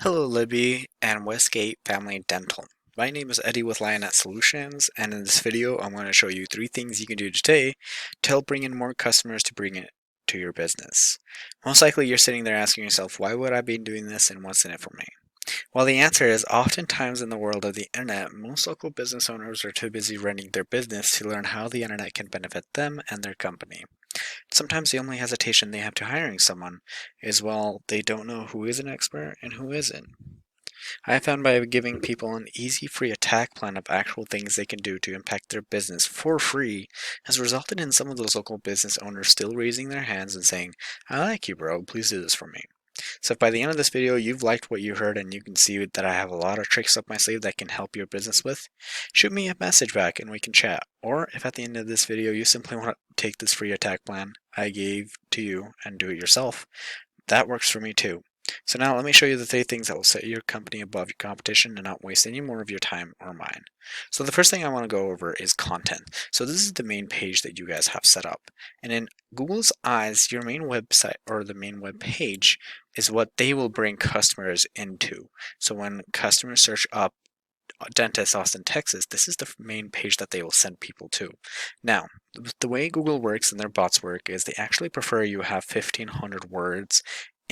Hello Libby and Westgate Family Dental. My name is Eddie with Lionette Solutions, and in this video I'm going to show you 3 things you can do today to help bring in more customers to bring it to your business. Most likely you're sitting there asking yourself, why would I be doing this and what's in it for me? Well, the answer is oftentimes in the world of the internet, most local business owners are too busy running their business to learn how the internet can benefit them and their company. Sometimes the only hesitation they have to hiring someone is, well, they don't know who is an expert and who isn't. I have found by giving people an easy free attack plan of actual things they can do to impact their business for free has resulted in some of those local business owners still raising their hands and saying, I like you, bro, please do this for me. So if by the end of this video you've liked what you heard and you can see that I have a lot of tricks up my sleeve that can help your business with, shoot me a message back and we can chat. Or if at the end of this video you simply want to take this free attack plan I gave to you and do it yourself, that works for me too. So now let me show you the 3 things that will set your company above your competition and not waste any more of your time or mine. So the first thing I want to go over is content. So this is the main page that you guys have set up. And in Google's eyes, your main website or the main web page is what they will bring customers into. So when customers search up Dentist Austin, Texas, this is the main page that they will send people to. Now, the way Google works and their bots work is they actually prefer you have 1,500 words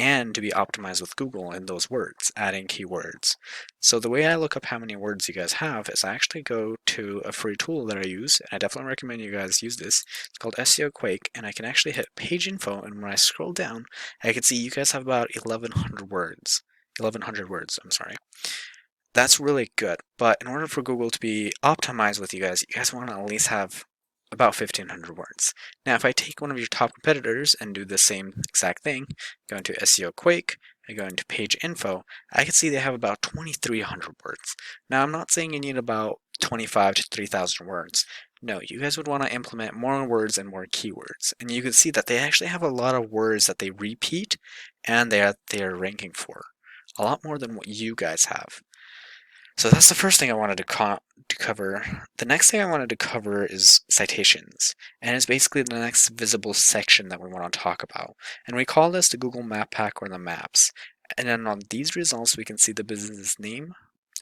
and to be optimized with Google in those words, adding keywords. So the way I look up how many words you guys have is I actually go to a free tool that I use, and I definitely recommend you guys use this. It's called SEO Quake, and I can actually hit page info, and when I scroll down, I can see you guys have about 1,100 words. 1,100 words, I'm sorry. That's really good, but in order for Google to be optimized with you guys want to at least have about 1,500 words. Now, if I take one of your top competitors and do the same exact thing, go into SEO Quake, I go into page info, I can see they have about 2,300 words. Now, I'm not saying you need about 25 to 3,000 words. No, you guys would want to implement more words and more keywords. And you can see that they actually have a lot of words that they repeat and they are ranking for. A lot more than what you guys have. So that's the first thing I wanted to cover. The next thing I wanted to cover is citations, and it's basically the next visible section that we want to talk about. And we call this the Google Map Pack or the maps. And then on these results, we can see the business name,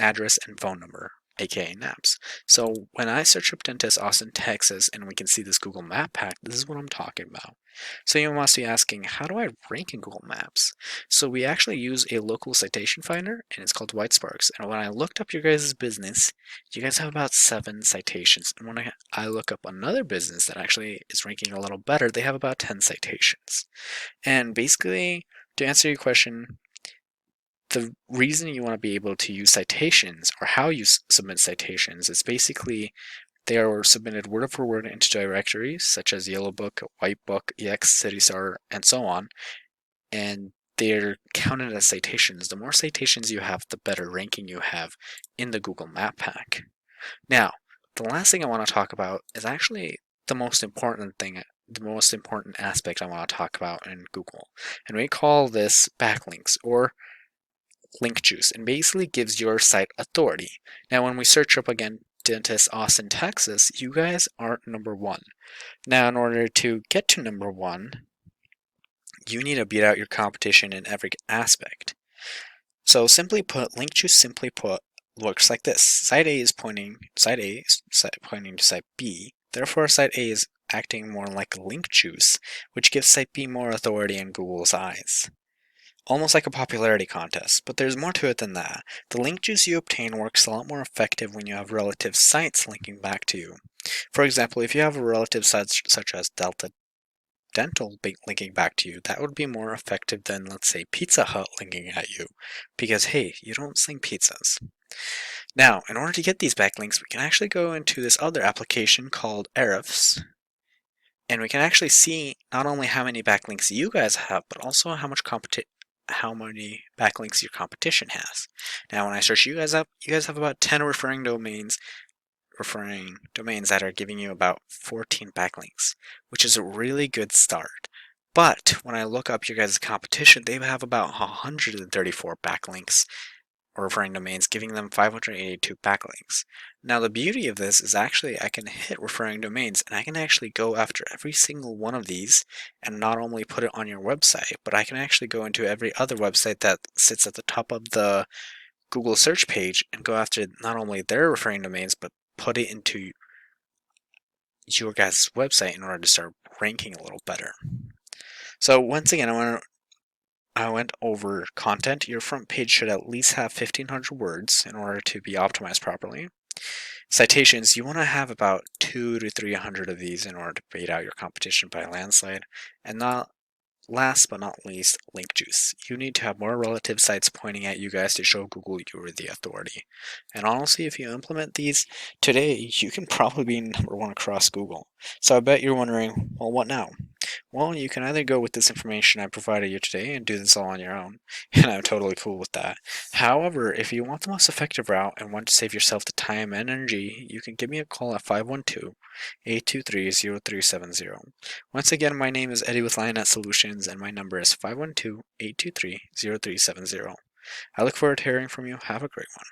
address, and phone number, aka maps. So when I search up Dentist Austin, Texas, and we can see this Google Map Pack, this is what I'm talking about. So you must be asking, how do I rank in Google Maps? So we actually use a local citation finder, and it's called Whitesparks. And when I looked up your guys' business, you guys have about 7 citations. And when I look up another business that actually is ranking a little better, they have about 10 citations. And basically, to answer your question, the reason you want to be able to use citations or how you submit citations is basically they are submitted word for word into directories such as Yellow Book, White Book, EX, CityStar, and so on, and they're counted as citations. The more citations you have, the better ranking you have in the Google Map Pack. Now, the last thing I want to talk about is actually the most important thing, the most important aspect I want to talk about in Google, and we call this backlinks or link juice, and basically gives your site authority. Now, when we search up again Dentist Austin, Texas, you guys aren't #1. Now, in order to get to #1, you need to beat out your competition in every aspect. So simply put, link juice simply put looks like this. Site A is pointing to site B. Therefore, site A is acting more like a link juice, which gives site B more authority in Google's eyes. Almost like a popularity contest, but there's more to it than that. The link juice you obtain works a lot more effective when you have relative sites linking back to you. For example, if you have a relative site such as Delta Dental linking back to you, that would be more effective than, let's say, Pizza Hut linking at you, because hey, you don't sling pizzas. Now, in order to get these backlinks, we can actually go into this other application called Ahrefs, and we can actually see not only how many backlinks you guys have, but also how many backlinks your competition has. Now, when I search you guys up, you guys have about 10 referring domains that are giving you about 14 backlinks, which is a really good start. But when I look up your guys' competition, they have about 134 backlinks, or referring domains, giving them 582 backlinks. Now the beauty of this is actually I can hit referring domains and I can actually go after every single one of these and not only put it on your website, but I can actually go into every other website that sits at the top of the Google search page and go after not only their referring domains, but put it into your guys' website in order to start ranking a little better. So once again, I went over content. Your front page should at least have 1,500 words in order to be optimized properly. Citations, you want to have about 200 to 300 of these in order to beat out your competition by a landslide. And not last but not least, link juice. You need to have more relative sites pointing at you guys to show Google you're the authority. And honestly, if you implement these today, you can probably be #1 across Google. So I bet you're wondering, well, what now? Well, you can either go with this information I provided you today and do this all on your own, and I'm totally cool with that. However, if you want the most effective route and want to save yourself the time and energy, you can give me a call at 512-823-0370. Once again, my name is Eddy with Lionette Solutions, and my number is 512-823-0370. I look forward to hearing from you. Have a great one.